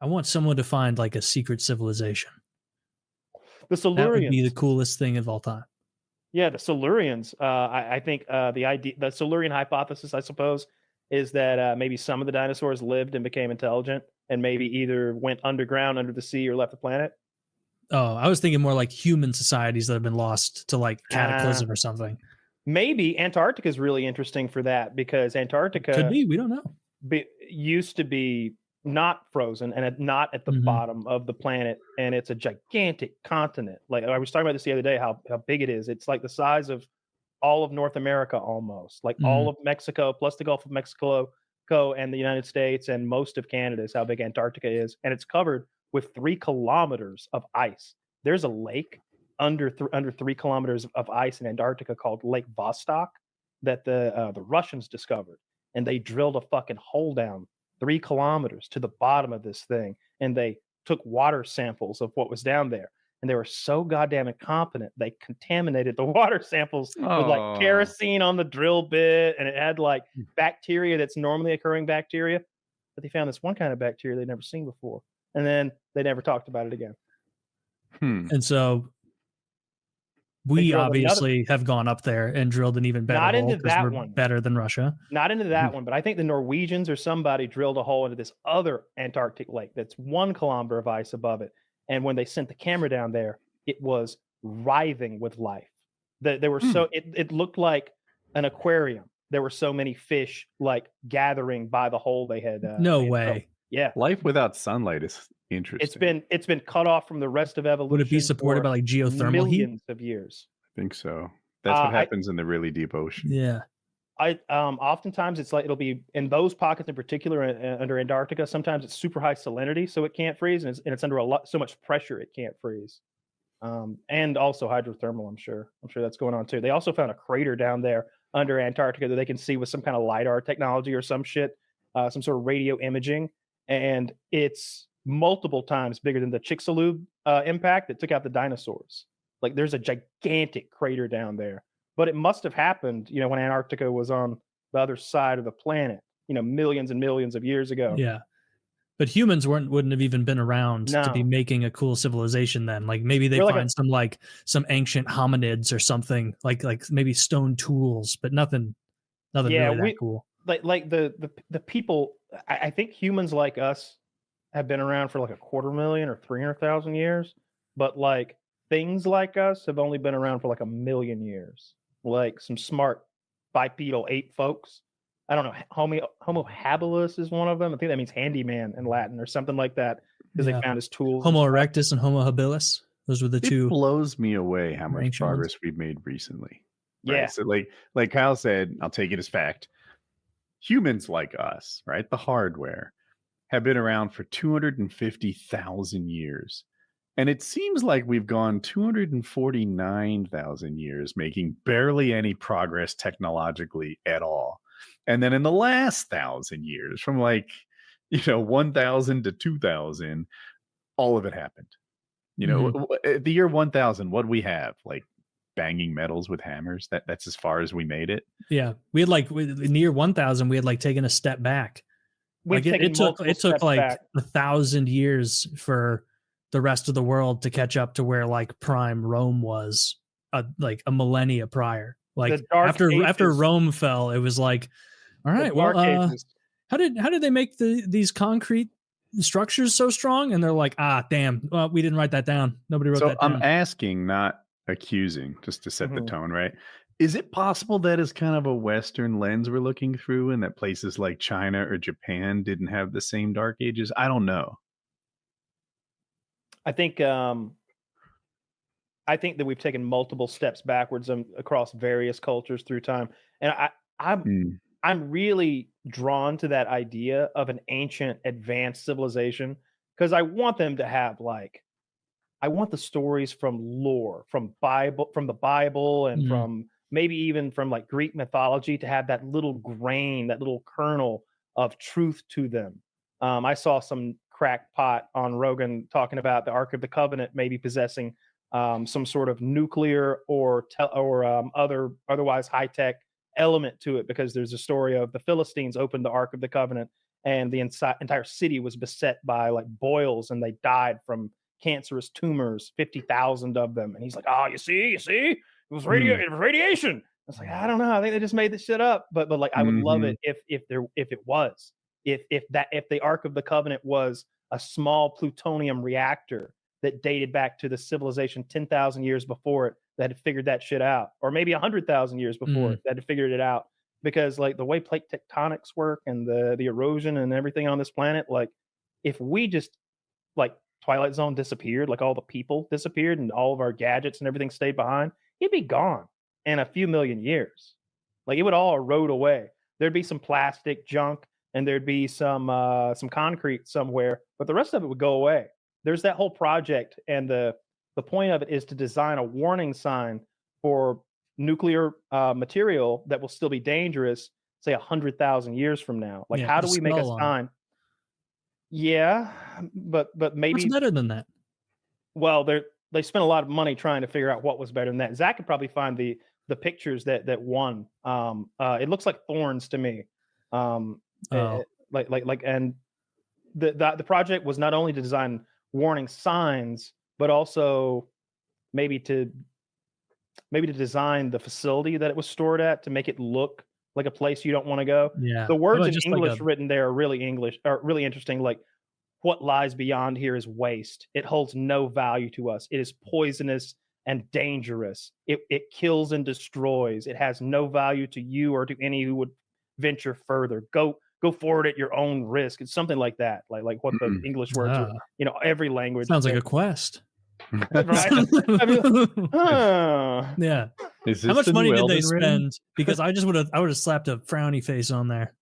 I want someone to find like a secret civilization. The That would be the Silurians. coolest thing of all time. Yeah, the Silurians. I think the Silurian hypothesis, I suppose, is that maybe some of the dinosaurs lived and became intelligent, and maybe either went underground under the sea or left the planet. Oh, I was thinking more like human societies that have been lost to like cataclysm or something. Maybe Antarctica is really interesting for that, because Antarctica Could be. We don't know. used to be not frozen and not at the bottom of the planet, and it's a gigantic continent. Like I was talking about this the other day, how big it is. It's like the size of all of North America, almost like all of Mexico plus the Gulf of Mexico and the United States and most of Canada is how big Antarctica is, and it's covered with 3 kilometers of ice. There's a lake under 3 kilometers of ice in Antarctica called Lake Vostok that the Russians discovered, and they drilled a fucking hole down 3 kilometers to the bottom of this thing, and they took water samples of what was down there. And they were so goddamn incompetent, they contaminated the water samples with like kerosene on the drill bit, and it had like bacteria that's normally occurring bacteria. But they found this one kind of bacteria they'd never seen before, and then they never talked about it again. And so we obviously have gone up there and drilled an even better hole because we're better than Russia. Not into that one, but I think the Norwegians or somebody drilled a hole into this other Antarctic lake that's 1 kilometer of ice above it. And when they sent the camera down there, it was writhing with life. They were so it looked like an aquarium. There were so many fish like gathering by the hole they had. No way. Yeah, life without sunlight is interesting. It's been cut off from the rest of evolution. Would it be supported by like geothermal millions of years? I think so. That's what happens in the really deep ocean. Yeah. Oftentimes it's like it'll be in those pockets in particular under Antarctica. Sometimes it's super high salinity, so it can't freeze, and it's under so much pressure it can't freeze. And also hydrothermal. I'm sure that's going on too. They also found a crater down there under Antarctica that they can see with some kind of LiDAR technology or some shit, some sort of radio imaging, and it's multiple times bigger than the Chicxulub impact that took out the dinosaurs. Like there's a gigantic crater down there. But it must have happened, when Antarctica was on the other side of the planet, millions and millions of years ago. Yeah. But humans wouldn't have even been around to be making a cool civilization then. Like maybe they find some ancient hominids or something, like maybe stone tools, but nothing really that cool. Like the people, I think humans like us have been around for like 250,000 or 300,000 years, but like things like us have only been around for like 1,000,000 years. Like some smart bipedal ape folks. I don't know. Homo habilis is one of them. I think that means handyman in Latin or something like that, because they found his tools. Homo erectus and Homo habilis. Those were the two. It blows me away how much progress we've made recently. Right? Yeah. So like Kyle said, I'll take it as fact. Humans like us, right? The hardware have been around for 250,000 years. And it seems like we've gone 249,000 years, making barely any progress technologically at all. And then in the last 1,000 years, from 1,000 to 2,000, all of it happened. The year 1,000, what do we have? Like banging metals with hammers? That's as far as we made it. Yeah, we had in the year 1,000, we had taken a step back. It took 1,000 years for the rest of the world to catch up to where prime Rome was a millennia prior. After Rome fell, it was like, all right, well, how did they make these concrete structures so strong? And they're like, damn, well, we didn't write that down. Nobody wrote that down. I'm asking, not accusing, just to set the tone, right? Is it possible that is kind of a Western lens we're looking through, and that places like China or Japan didn't have the same dark ages? I don't know. I think that we've taken multiple steps backwards across various cultures through time, and I'm really drawn to that idea of an ancient, advanced civilization, because I want them to have I want the stories from lore, from the Bible, and from maybe even from Greek mythology to have that little grain, that little kernel of truth to them. I saw some crackpot on Rogan talking about the Ark of the Covenant maybe possessing some sort of nuclear or otherwise high-tech element to it, because there's a story of the Philistines opened the Ark of the Covenant and the entire city was beset by like boils, and they died from cancerous tumors, 50,000 of them. And he's like, "Oh, you see, it was radiation." It's like, I don't know. I think they just made this shit up. But like, I would love it if the Ark of the Covenant was a small plutonium reactor that dated back to the civilization 10,000 years before it that had figured that shit out, or maybe 100,000 years before it that had figured it out. Because like the way plate tectonics work and the erosion and everything on this planet, like if we just like Twilight Zone disappeared, like all the people disappeared and all of our gadgets and everything stayed behind, it'd be gone in a few million years. Like it would all erode away. There'd be some plastic junk and there'd be some concrete somewhere, but the rest of it would go away. There's that whole project, and the point of it is to design a warning sign for nuclear material that will still be dangerous, say 100,000 years from now. Like, how do we make a sign? Yeah, but maybe what's better than that? Well, they spent a lot of money trying to figure out what was better than that. Zach could probably find the pictures that won. It looks like thorns to me. And the project was not only to design warning signs, but also maybe to design the facility that it was stored at to make it look like a place you don't want to go. Yeah. The words in English written there are really interesting. Like, what lies beyond here is waste. It holds no value to us. It is poisonous and dangerous. It kills and destroys. It has no value to you or to any who would venture further. Go forward at your own risk. It's something like that. Like what the English words are, every language. Sounds like a quest. Right? Yeah. How much money did they spend? Because I would have slapped a frowny face on there.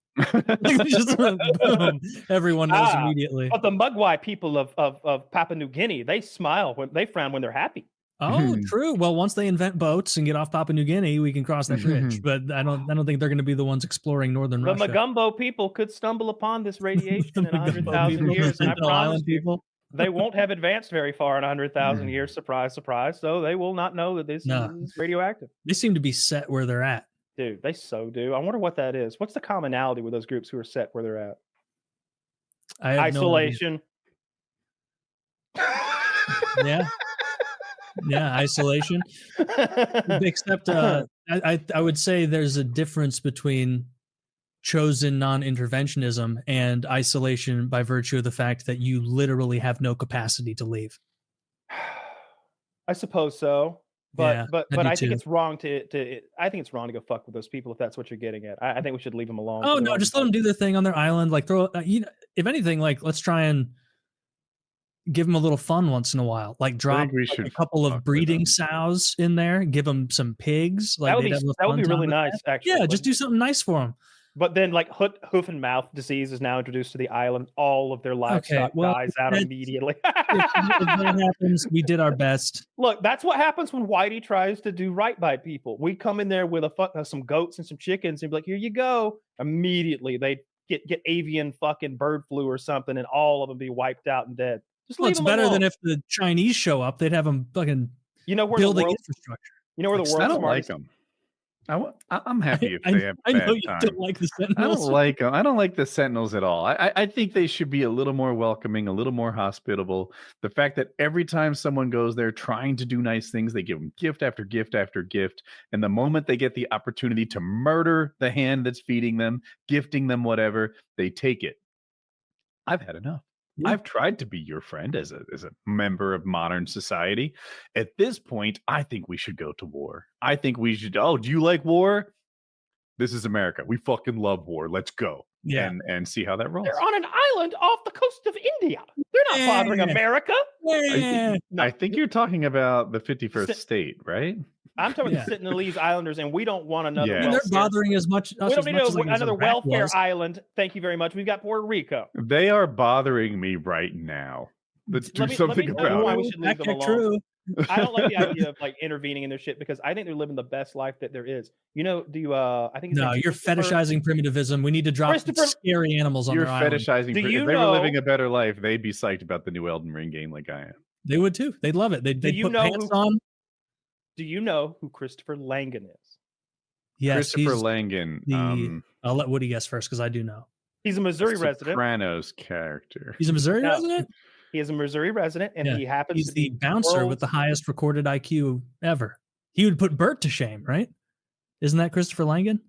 Just boom, everyone knows immediately. But the Mugwai people of Papua New Guinea, they smile when they frown when they're happy. Oh, true. Well, once they invent boats and get off Papua New Guinea, we can cross that bridge. But I don't think they're going to be the ones exploring northern Russia. The Magumbo people could stumble upon this radiation in 100,000 years, and I promise you, they won't have advanced very far in 100,000 years. Surprise, surprise. So they will not know that this is radioactive. They seem to be set where they're at. Dude, they so do. I wonder what that is. What's the commonality with those groups who are set where they're at? Isolation. Yeah. Yeah, isolation. Except I would say there's a difference between chosen non-interventionism and isolation by virtue of the fact that you literally have no capacity to leave. I suppose so. But I think it's wrong to go fuck with those people if that's what you're getting at. I think we should leave them alone. Oh no, just let them do their thing on their island. Like throw, if anything, like let's try and give them a little fun once in a while. Like drop a couple of breeding sows in there. Give them some pigs. Like that would be really nice. Actually, yeah, just do something nice for them. But then, like hoof and mouth disease is now introduced to the island. All of their livestock dies out immediately. if that happens, we did our best. Look, that's what happens when Whitey tries to do right by people. We come in there with some goats and some chickens and be like, "Here you go." Immediately, they get avian fucking bird flu or something, and all of them be wiped out and dead. Just leave them better alone. than if the Chinese show up. They'd have them fucking building infrastructure. You know where the world's I don't like them. I'm happy if they have bad time. I know you don't like the Sentinels. I don't like them. I don't like the Sentinels at all. I think they should be a little more welcoming, a little more hospitable. The fact that every time someone goes there trying to do nice things, they give them gift after gift after gift. And the moment they get the opportunity to murder the hand that's feeding them, gifting them whatever, they take it. I've had enough. Yeah. I've tried to be your friend as a member of modern society. At this point, I think we should go to war. I think we should. Oh, do you like war? This is America. We fucking love war. Let's go. Yeah, and see how that rolls. They're on an island off the coast of India. They're not bothering America. I think you're talking about the 51st state, right? I'm talking the Sentinelese Islanders, and we don't want another. Yeah. They're bothering as much. We don't need another welfare island. Thank you very much. We've got Puerto Rico. They are bothering me right now. Let's do something about why we should leave them alone. True. I don't like the idea of like intervening in their shit because I think they're living the best life that there is. I think no, you're fetishizing primitivism. We need to drop scary animals on their island. You're fetishizing. If they were living a better life, they'd be psyched about the new Elden Ring game like I am. They would too. They'd love it. They'd put pants on. Do you know who Christopher Langan is? Yes, Christopher Langan. I'll let Woody guess first because I do know. He's a Missouri resident. Sopranos character. He's a Missouri resident? He is a Missouri resident, and he happens He's to be the bouncer with the highest recorded IQ ever. He would put Burt to shame, right? Isn't that Christopher Langan?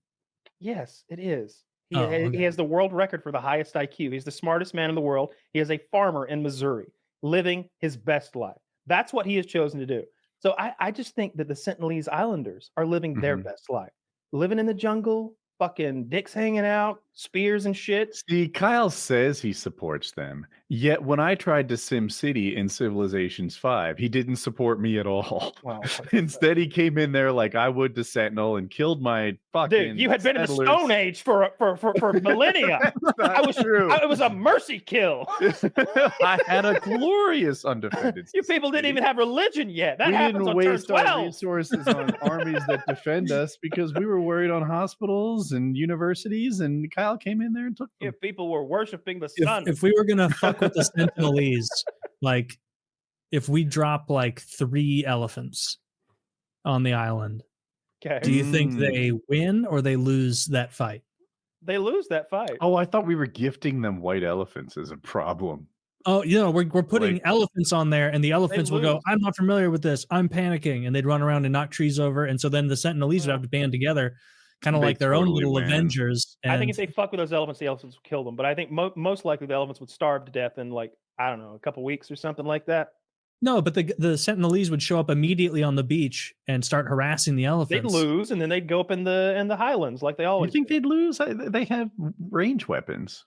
Yes, it is. He has the world record for the highest IQ. He's the smartest man in the world. He is a farmer in Missouri, living his best life. That's what he has chosen to do. So I just think that the Sentinelese Islanders are living their best life. Living in the jungle, fucking dicks hanging out, spears and shit. See, Kyle says he supports them. Yet when I tried to Sim City in Civilizations 5, he didn't support me at all. Wow. Instead, he came in there like I would to Sentinel and killed my fucking Dude, you had been settlers. in the Stone Age for millennia. It was a mercy kill. I had a glorious undefended. You people didn't even have religion yet. That we happens didn't on waste turn 12. our resources on armies that defend us because we were worried on hospitals and universities, and Kyle came in there and took them. If people were worshiping the sun. If we were gonna fuck with the Sentinelese, like if we drop like 3 elephants on the island, do you think they win or they lose that fight? They lose that fight. Oh, I thought we were gifting them white elephants as a problem. Oh, we're putting elephants on there, and the elephants will go, I'm not familiar with this, I'm panicking, and they'd run around and knock trees over, and so then the Sentinelese would have to band together, kind of like their own little Avengers. I think if they fuck with those elephants, the elephants will kill them. But I think most likely the elephants would starve to death in like, I don't know, a couple weeks or something like that. No, but the Sentinelese would show up immediately on the beach and start harassing the elephants. They'd lose, and then they'd go up in the highlands like they always. You think they'd lose? They have range weapons.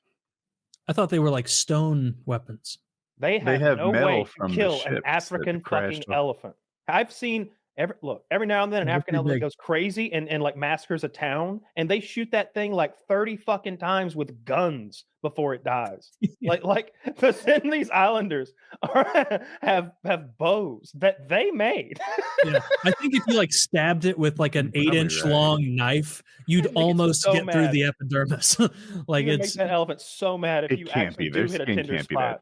I thought they were like stone weapons. They have no way to kill an ships African fucking elephant. I've seen every now and then an African elephant goes crazy and like massacres a town, and they shoot that thing like 30 fucking times with guns before it dies. like the Sentinelese Islanders have bows that they made. Yeah, I think if you like stabbed it with like an 8-inch long knife, you'd almost get through the epidermis. Like it makes that elephant so mad if you actually do hit a tender spot.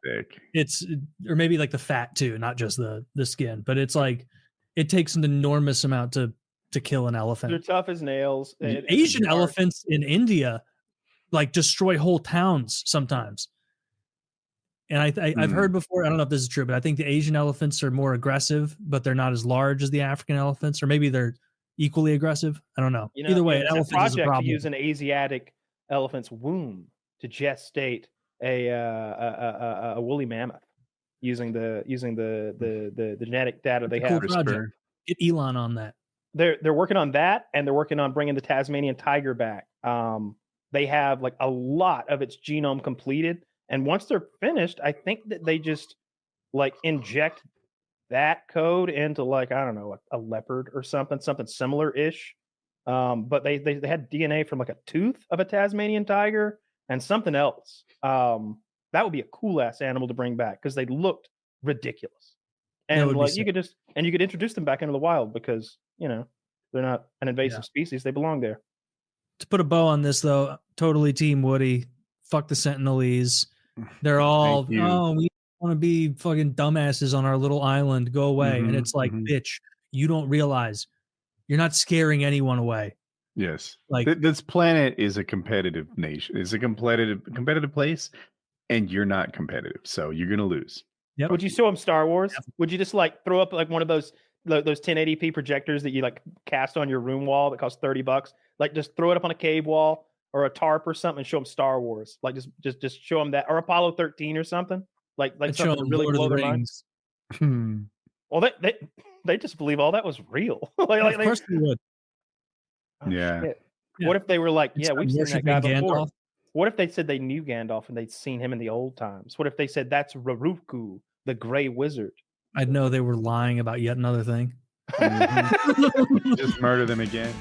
It's or maybe like the fat too, not just the skin, but it's like it takes an enormous amount to kill an elephant. They're tough as nails. Asian elephants in India like destroy whole towns sometimes. And I've heard before, I don't know if this is true, but I think the Asian elephants are more aggressive, but they're not as large as the African elephants, or maybe they're equally aggressive. I don't know. Either way, an elephant is a problem. To use an Asiatic elephant's womb to gestate a woolly mammoth using the genetic data they have. Get Elon on that. They're working on that, and they're working on bringing the Tasmanian tiger back. They have like a lot of its genome completed, and once they're finished, I think that they just like inject that code into like, I don't know, a leopard or something similar-ish. But they had DNA from like a tooth of a Tasmanian tiger and something else. That would be a cool ass animal to bring back because they looked ridiculous. And like you could introduce them back into the wild because they're not an invasive species. They belong there. To put a bow on this though, totally team Woody. Fuck the Sentinelese. They're all we want to be fucking dumbasses on our little island. Go away. And it's like, bitch, you don't realize you're not scaring anyone away. Yes. Like this planet is a competitive nation. It's a competitive place, and you're not competitive, so you're gonna lose. Yep. Would you show them Star Wars? Yep. Would you just like throw up like one of those 1080p projectors that you like cast on your room wall that costs $30? Like just throw it up on a cave wall or a tarp or something and show them Star Wars. Like just show them that, or Apollo 13 or something. Like something to really blow their minds. Well, they just believe all that was real. Of course they would. Oh, yeah. What if they were like, we've seen that guy before? Gandalf? What if they said they knew Gandalf and they'd seen him in the old times? What if they said that's Raruku, the Gray Wizard? I'd know they were lying about yet another thing. Just murder them again.